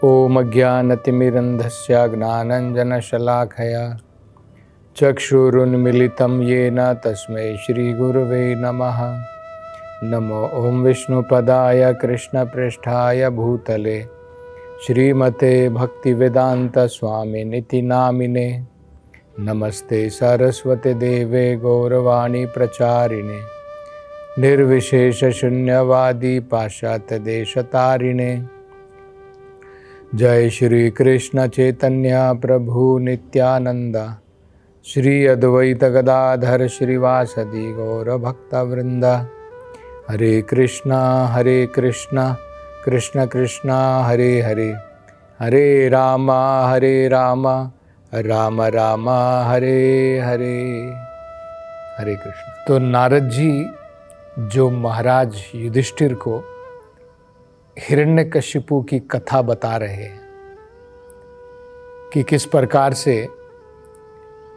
ओम ज्ञानतिमिरन्धस्य ज्ञानाञ्जनशलाखया चक्षुरुन्मीलितं येन तस्मै श्रीगुरुवे नमः। नमो ओम विष्णुपदाय कृष्णप्रेष्ठाय भूतले श्रीमते भक्तिवेदांत स्वामिनिति नामिने। नमस्ते सरस्वती देवे गौरवाणी प्रचारिणे निर्विशेष शून्यवादी पाश्चात्य देशतारिणे। जय श्री कृष्ण चैतन्य प्रभु नित्यानंद श्री अद्वैत गदाधर श्रीवासदि गौर भक्तवृंद। हरे कृष्णा कृष्ण कृष्णा हरे हरे, हरे राम राम राम हरे हरे। हरे कृष्ण। तो नारद जी जो महाराज युधिष्ठिर को हिरण्यकशिपु की कथा बता रहे हैं कि किस प्रकार से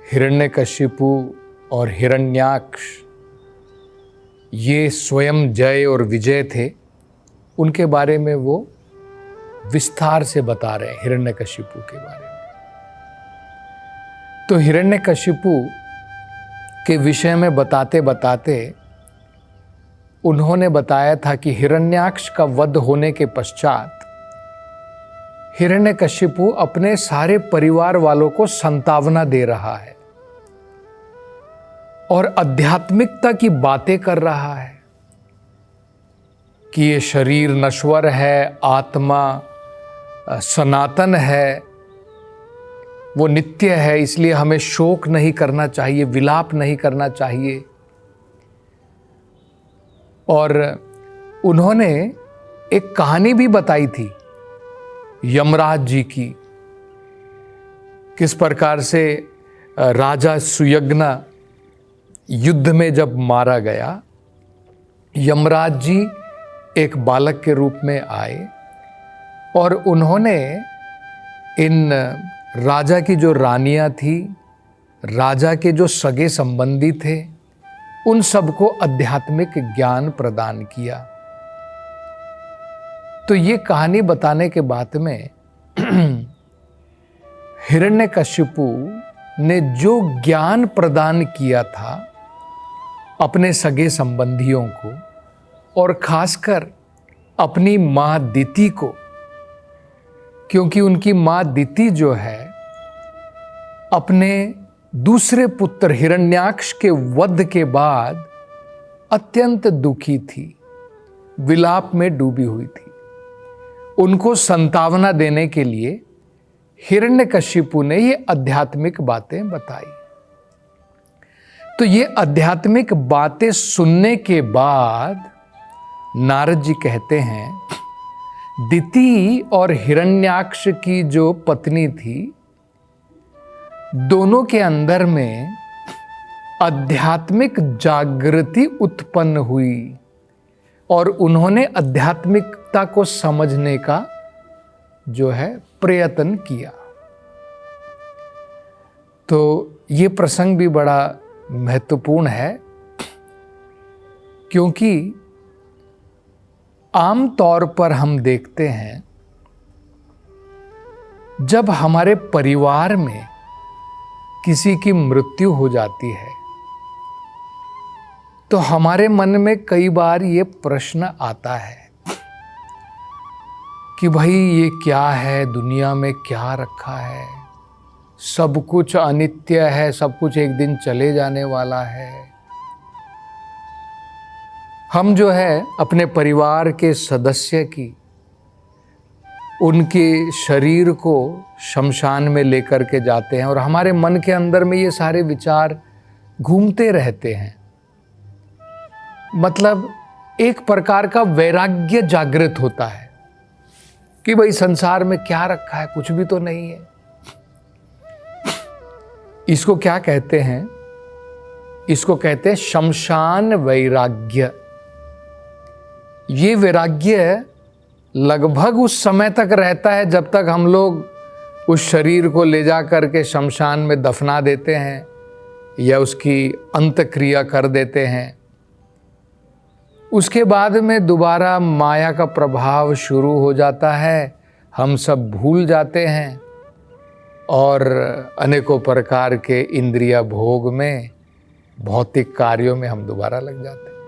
हिरण्यकशिपु और हिरण्याक्ष ये स्वयं जय और विजय थे, उनके बारे में वो विस्तार से बता रहे हैं हिरण्यकशिपु के बारे में। तो हिरण्यकशिपु के विषय में बताते बताते उन्होंने बताया था कि हिरण्याक्ष का वध होने के पश्चात हिरण्यकशिपु अपने सारे परिवार वालों को संतावना दे रहा है और आध्यात्मिकता की बातें कर रहा है कि ये शरीर नश्वर है, आत्मा सनातन है, वो नित्य है, इसलिए हमें शोक नहीं करना चाहिए, विलाप नहीं करना चाहिए। और उन्होंने एक कहानी भी बताई थी यमराज जी की, किस प्रकार से राजा सुयज्ञ युद्ध में जब मारा गया, यमराज जी एक बालक के रूप में आए और उन्होंने इन राजा की जो रानियां थी, राजा के जो सगे संबंधी थे, उन सबको आध्यात्मिक ज्ञान प्रदान किया। तो ये कहानी बताने के बाद में हिरण्यकशिपु ने जो ज्ञान प्रदान किया था अपने सगे संबंधियों को और खासकर अपनी मां दिति को, क्योंकि उनकी मां दिति जो है अपने दूसरे पुत्र हिरण्याक्ष के वध के बाद अत्यंत दुखी थी, विलाप में डूबी हुई थी। उनको संतावना देने के लिए हिरण्यकशिपु ने ये आध्यात्मिक बातें बताई। तो ये आध्यात्मिक बातें सुनने के बाद नारद जी कहते हैं, दिति और हिरण्याक्ष की जो पत्नी थी, दोनों के अंदर में आध्यात्मिक जागृति उत्पन्न हुई और उन्होंने आध्यात्मिकता को समझने का जो है प्रयत्न किया। तो ये प्रसंग भी बड़ा महत्वपूर्ण है, क्योंकि आम तौर पर हम देखते हैं जब हमारे परिवार में किसी की मृत्यु हो जाती है तो हमारे मन में कई बार ये प्रश्न आता है कि भाई ये क्या है, दुनिया में क्या रखा है, सब कुछ अनित्य है, सब कुछ एक दिन चले जाने वाला है। हम जो है अपने परिवार के सदस्य की, उनके शरीर को शमशान में लेकर के जाते हैं और हमारे मन के अंदर में ये सारे विचार घूमते रहते हैं। मतलब एक प्रकार का वैराग्य जागृत होता है कि भाई संसार में क्या रखा है, कुछ भी तो नहीं है। इसको क्या कहते हैं? इसको कहते हैं शमशान वैराग्य। ये वैराग्य लगभग उस समय तक रहता है जब तक हम लोग उस शरीर को ले जा करके शमशान में दफना देते हैं या उसकी अंतक्रिया कर देते हैं। उसके बाद में दोबारा माया का प्रभाव शुरू हो जाता है हम सब भूल जाते हैं और अनेकों प्रकार के इंद्रिय भोग में, भौतिक कार्यों में हम दोबारा लग जाते हैं।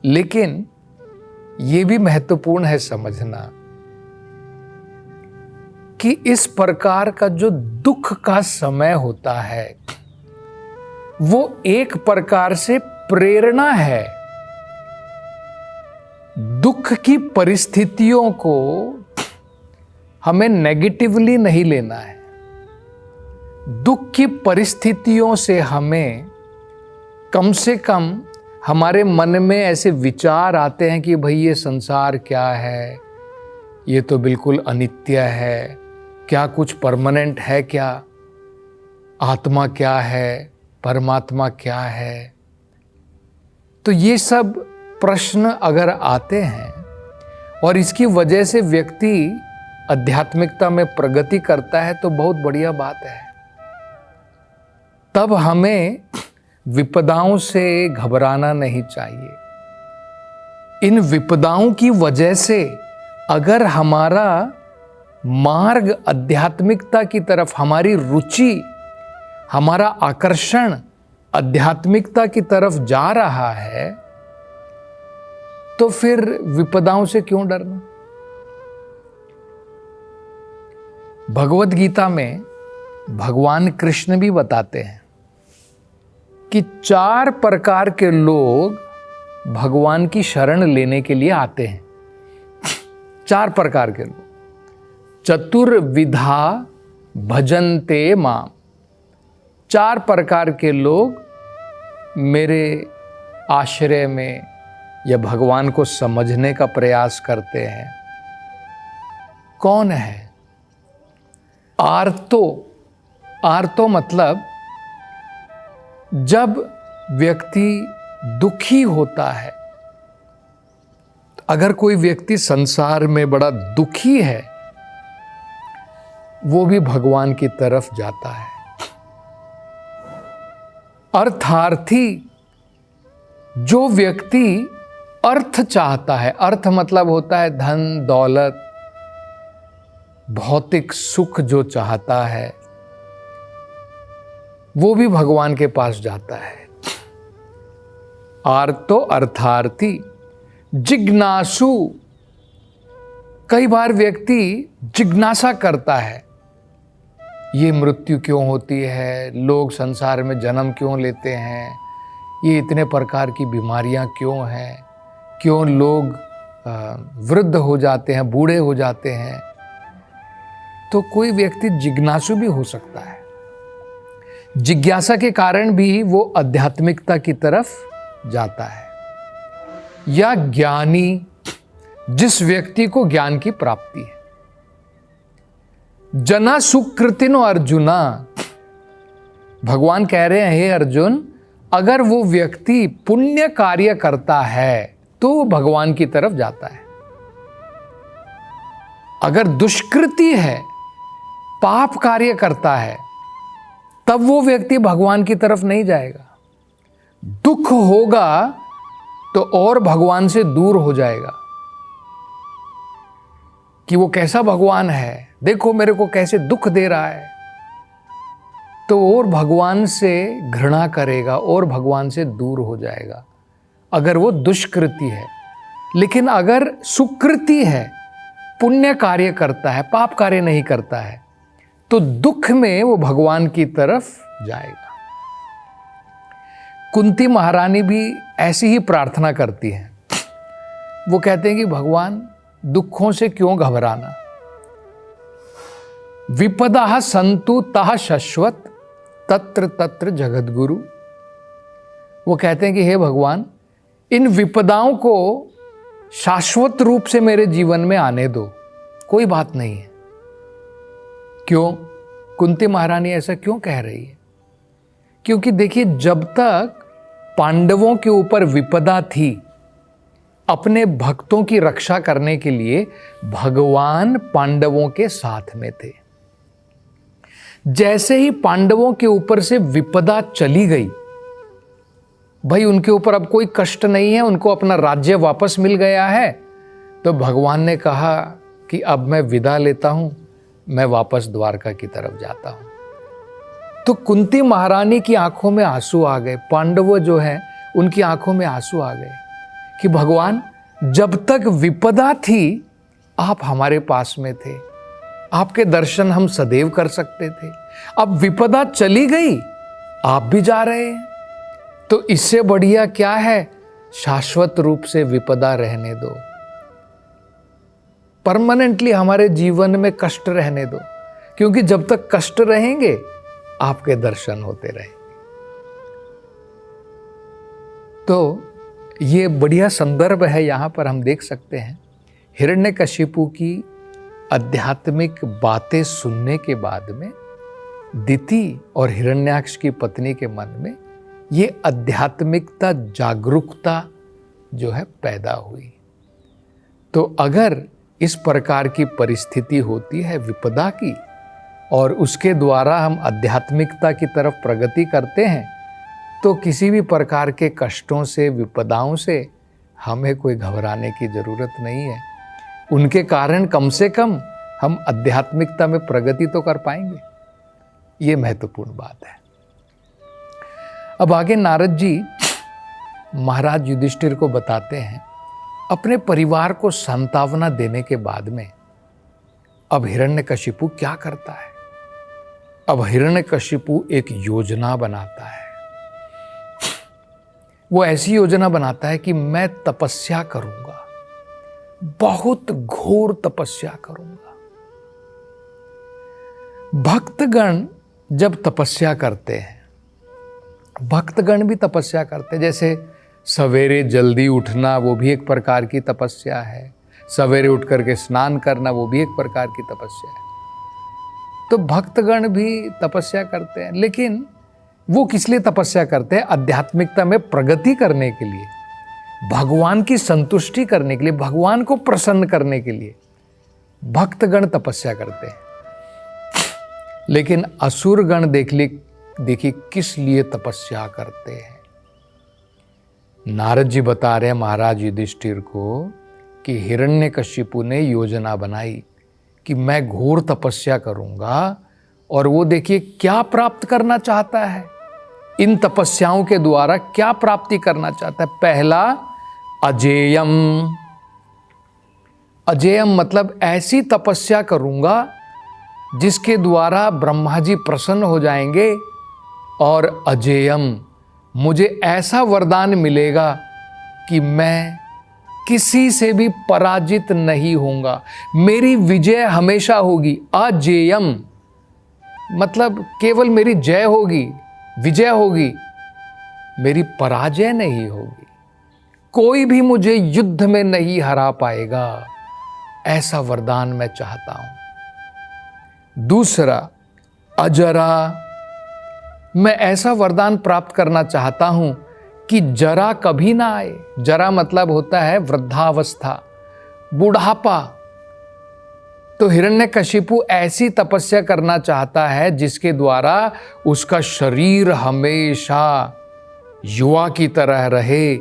लेकिन ये भी महत्वपूर्ण है समझना कि इस प्रकार का जो दुख का समय होता है वो एक प्रकार से प्रेरणा है। दुख की परिस्थितियों को हमें नेगेटिवली नहीं लेना है। दुख की परिस्थितियों से हमें कम से कम हमारे मन में ऐसे विचार आते हैं कि भाई ये संसार क्या है, ये तो बिल्कुल अनित्य है, क्या कुछ परमानेंट है, क्या आत्मा क्या है, परमात्मा क्या है। तो ये सब प्रश्न अगर आते हैं और इसकी वजह से व्यक्ति आध्यात्मिकता में प्रगति करता है तो बहुत बढ़िया बात है। तब हमें विपदाओं से घबराना नहीं चाहिए। इन विपदाओं की वजह से अगर हमारा मार्ग आध्यात्मिकता की तरफ, हमारी रुचि, हमारा आकर्षण आध्यात्मिकता की तरफ जा रहा है तो फिर विपदाओं से क्यों डरना। भगवत गीता में भगवान कृष्ण भी बताते हैं कि 4 प्रकार के लोग भगवान की शरण लेने के लिए आते हैं। 4 प्रकार के लोग। चतुर्विधा भजन्ते माम। 4 प्रकार के लोग मेरे आश्रय में या भगवान को समझने का प्रयास करते हैं। कौन है? आर्तो। आर्तो मतलब जब व्यक्ति दुखी होता है, अगर कोई व्यक्ति संसार में बड़ा दुखी है वो भी भगवान की तरफ जाता है। अर्थार्थी, जो व्यक्ति अर्थ चाहता है, अर्थ मतलब होता है धन दौलत, भौतिक सुख जो चाहता है वो भी भगवान के पास जाता है। आर्तो अर्थार्थी। जिज्ञासु, कई बार व्यक्ति जिज्ञासा करता है, ये मृत्यु क्यों होती है, लोग संसार में जन्म क्यों लेते हैं, ये इतने प्रकार की बीमारियां क्यों हैं, क्यों लोग वृद्ध हो जाते हैं, बूढ़े हो जाते हैं। तो कोई व्यक्ति जिज्ञासु भी हो सकता है। जिज्ञासा के कारण भी वो आध्यात्मिकता की तरफ जाता है। या ज्ञानी, जिस व्यक्ति को ज्ञान की प्राप्ति है। जना सुकृतिनो अर्जुना, भगवान कह रहे हैं हे अर्जुन, अगर वो व्यक्ति पुण्य कार्य करता है तो वो भगवान की तरफ जाता है। अगर दुष्कृति है, पाप कार्य करता है, तब वो व्यक्ति भगवान की तरफ नहीं जाएगा। दुख होगा तो और भगवान से दूर हो जाएगा कि वो कैसा भगवान है, देखो मेरे को कैसे दुख दे रहा है, तो और भगवान से घृणा करेगा और भगवान से दूर हो जाएगा अगर वो दुष्कृति है। लेकिन अगर सुकृति है, पुण्य कार्य करता है, पाप कार्य नहीं करता है, तो दुख में वो भगवान की तरफ जाएगा। कुंती महारानी भी ऐसी ही प्रार्थना करती हैं। वो कहते हैं कि भगवान दुखों से क्यों घबराना, विपदा संतु तः शश्वत तत्र तत्र जगद्गुरु। वो कहते हैं कि हे भगवान, इन विपदाओं को शाश्वत रूप से मेरे जीवन में आने दो, कोई बात नहीं है। क्यों? कुंती महारानी ऐसा क्यों कह रही है? क्योंकि देखिए, जब तक पांडवों के ऊपर विपदा थी, अपने भक्तों की रक्षा करने के लिए भगवान पांडवों के साथ में थे। जैसे ही पांडवों के ऊपर से विपदा चली गई, भाई उनके ऊपर अब कोई कष्ट नहीं है, उनको अपना राज्य वापस मिल गया है, तो भगवान ने कहा कि अब मैं विदा लेता हूँ, मैं वापस द्वारका की तरफ जाता हूँ। तो कुंती महारानी की आंखों में आंसू आ गए, पांडवों जो हैं उनकी आंखों में आंसू आ गए कि भगवान, जब तक विपदा थी आप हमारे पास में थे, आपके दर्शन हम सदैव कर सकते थे, अब विपदा चली गई, आप भी जा रहे हैं, तो इससे बढ़िया क्या है, शाश्वत रूप से विपदा रहने दो, परमानेंटली हमारे जीवन में कष्ट रहने दो, क्योंकि जब तक कष्ट रहेंगे आपके दर्शन होते रहेंगे। तो ये बढ़िया संदर्भ है, यहां पर हम देख सकते हैं हिरण्यकशिपु की आध्यात्मिक बातें सुनने के बाद में दिति और हिरण्याक्ष की पत्नी के मन में ये आध्यात्मिकता, जागरूकता जो है पैदा हुई। तो अगर इस प्रकार की परिस्थिति होती है विपदा की और उसके द्वारा हम आध्यात्मिकता की तरफ प्रगति करते हैं, तो किसी भी प्रकार के कष्टों से, विपदाओं से हमें कोई घबराने की जरूरत नहीं है। उनके कारण कम से कम हम आध्यात्मिकता में प्रगति तो कर पाएंगे। ये महत्वपूर्ण बात है। अब आगे नारद जी महाराज युधिष्ठिर को बताते हैं, अपने परिवार को सांत्वना देने के बाद में अब हिरण्यकशिपु क्या करता है। अब हिरण्यकशिपु एक योजना बनाता है। वो ऐसी योजना बनाता है कि मैं तपस्या करूंगा, बहुत घोर तपस्या करूंगा। भक्तगण जब तपस्या करते हैं, भक्तगण भी तपस्या करते हैं, जैसे सवेरे जल्दी उठना वो भी एक प्रकार की तपस्या है, सवेरे उठ करके स्नान करना वो भी एक प्रकार की तपस्या है। तो भक्तगण भी तपस्या करते हैं, लेकिन वो किस लिए तपस्या करते हैं? आध्यात्मिकता में प्रगति करने के लिए, भगवान की संतुष्टि करने के लिए, भगवान को प्रसन्न करने के लिए भक्तगण तपस्या करते हैं। लेकिन असुरगण देखिए किस लिए तपस्या करते हैं। नारद जी बता रहे हैं महाराज युधिष्ठिर को कि हिरण्यकशिपु ने योजना बनाई कि मैं घोर तपस्या करूंगा, और वो देखिए क्या प्राप्त करना चाहता है, इन तपस्याओं के द्वारा क्या प्राप्ति करना चाहता है। पहला, अजेयम। अजेयम मतलब ऐसी तपस्या करूंगा जिसके द्वारा ब्रह्मा जी प्रसन्न हो जाएंगे, और अजेयम, मुझे ऐसा वरदान मिलेगा कि मैं किसी से भी पराजित नहीं होऊंगा, मेरी विजय हमेशा होगी। अजेयम मतलब केवल मेरी जय होगी, विजय होगी, मेरी पराजय नहीं होगी, कोई भी मुझे युद्ध में नहीं हरा पाएगा, ऐसा वरदान मैं चाहता हूं। दूसरा, अजरा, मैं ऐसा वरदान प्राप्त करना चाहता हूं कि जरा कभी ना आए। जरा मतलब होता है वृद्धावस्था, बुढ़ापा। तो हिरण्यकशिपु ऐसी तपस्या करना चाहता है जिसके द्वारा उसका शरीर हमेशा युवा की तरह रहे,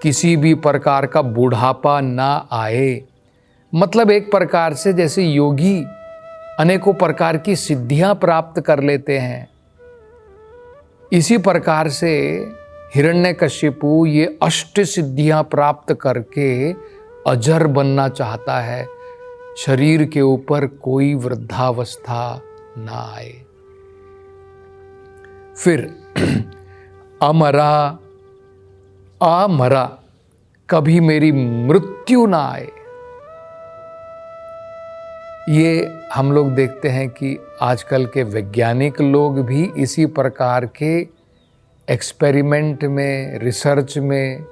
किसी भी प्रकार का बुढ़ापा ना आए। मतलब एक प्रकार से जैसे योगी अनेकों प्रकार की सिद्धियां प्राप्त कर लेते हैं, इसी प्रकार से हिरण्यकशिपु ये अष्ट सिद्धियां प्राप्त करके अजर बनना चाहता है, शरीर के ऊपर कोई वृद्धावस्था ना आए। फिर अमरा, अमरा, कभी मेरी मृत्यु ना आए। ये हम लोग देखते हैं कि आजकल के वैज्ञानिक लोग भी इसी प्रकार के एक्सपेरिमेंट में, रिसर्च में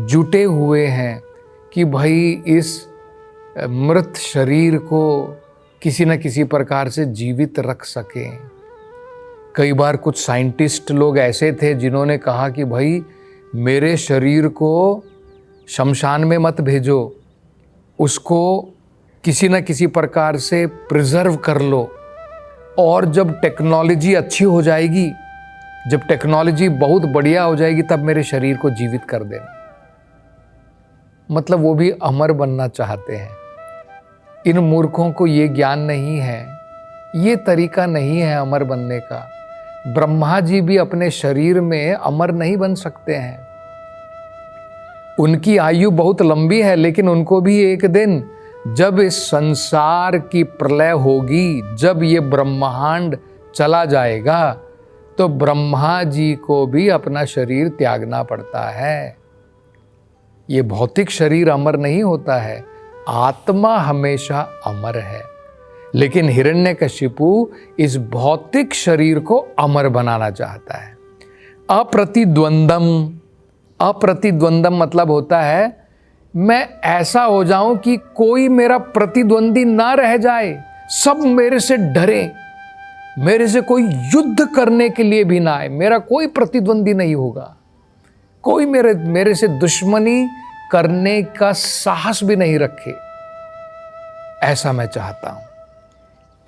जुटे हुए हैं कि भाई इस मृत शरीर को किसी न किसी प्रकार से जीवित रख सकें। कई बार कुछ साइंटिस्ट लोग ऐसे थे जिन्होंने कहा कि भाई मेरे शरीर को शमशान में मत भेजो, उसको किसी न किसी प्रकार से प्रिजर्व कर लो, और जब टेक्नोलॉजी अच्छी हो जाएगी, जब टेक्नोलॉजी बहुत बढ़िया हो जाएगी, तब मेरे शरीर को जीवित कर देना। मतलब वो भी अमर बनना चाहते हैं। इन मूर्खों को ये ज्ञान नहीं है, ये तरीका नहीं है अमर बनने का। ब्रह्मा जी भी अपने शरीर में अमर नहीं बन सकते हैं। उनकी आयु बहुत लंबी है, लेकिन उनको भी एक दिन जब इस संसार की प्रलय होगी, जब ये ब्रह्मांड चला जाएगा, तो ब्रह्मा जी को भी अपना शरीर त्यागना पड़ता है। ये भौतिक शरीर अमर नहीं होता है, आत्मा हमेशा अमर है। लेकिन हिरण्यकशिपु इस भौतिक शरीर को अमर बनाना चाहता है। अप्रतिद्वंदम मतलब होता है मैं ऐसा हो जाऊं कि कोई मेरा प्रतिद्वंदी ना रह जाए, सब मेरे से डरे, मेरे से कोई युद्ध करने के लिए भी ना आए, मेरा कोई प्रतिद्वंदी नहीं होगा, कोई मेरे से दुश्मनी करने का साहस भी नहीं रखे। ऐसा मैं चाहता हूं।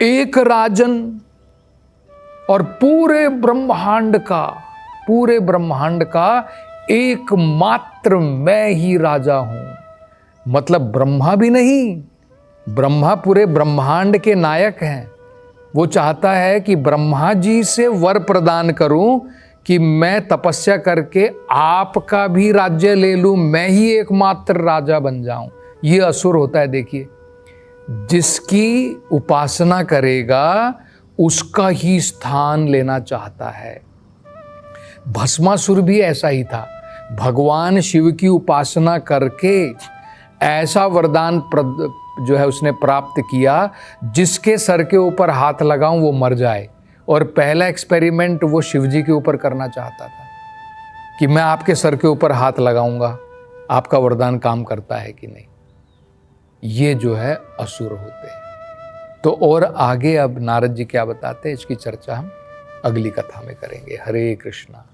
एक राजन और पूरे ब्रह्मांड का एकमात्र मैं ही राजा हूं। मतलब ब्रह्मा भी नहीं, ब्रह्मा पूरे ब्रह्मांड के नायक हैं। वो चाहता है कि ब्रह्मा जी से वर प्रदान करूं कि मैं तपस्या करके आपका भी राज्य ले लूं, मैं ही एकमात्र राजा बन जाऊं। ये असुर होता है। देखिए, जिसकी उपासना करेगा उसका ही स्थान लेना चाहता है। भस्मासुर भी ऐसा ही था। भगवान शिव की उपासना करके ऐसा वरदान जो है उसने प्राप्त किया, जिसके सर के ऊपर हाथ लगाऊं वो मर जाए। और पहला एक्सपेरिमेंट वो शिव जी के ऊपर करना चाहता था कि मैं आपके सर के ऊपर हाथ लगाऊंगा, आपका वरदान काम करता है कि नहीं। ये जो है असुर होते हैं। तो और आगे अब नारद जी क्या बताते हैं, इसकी चर्चा हम अगली कथा में करेंगे। हरे कृष्णा।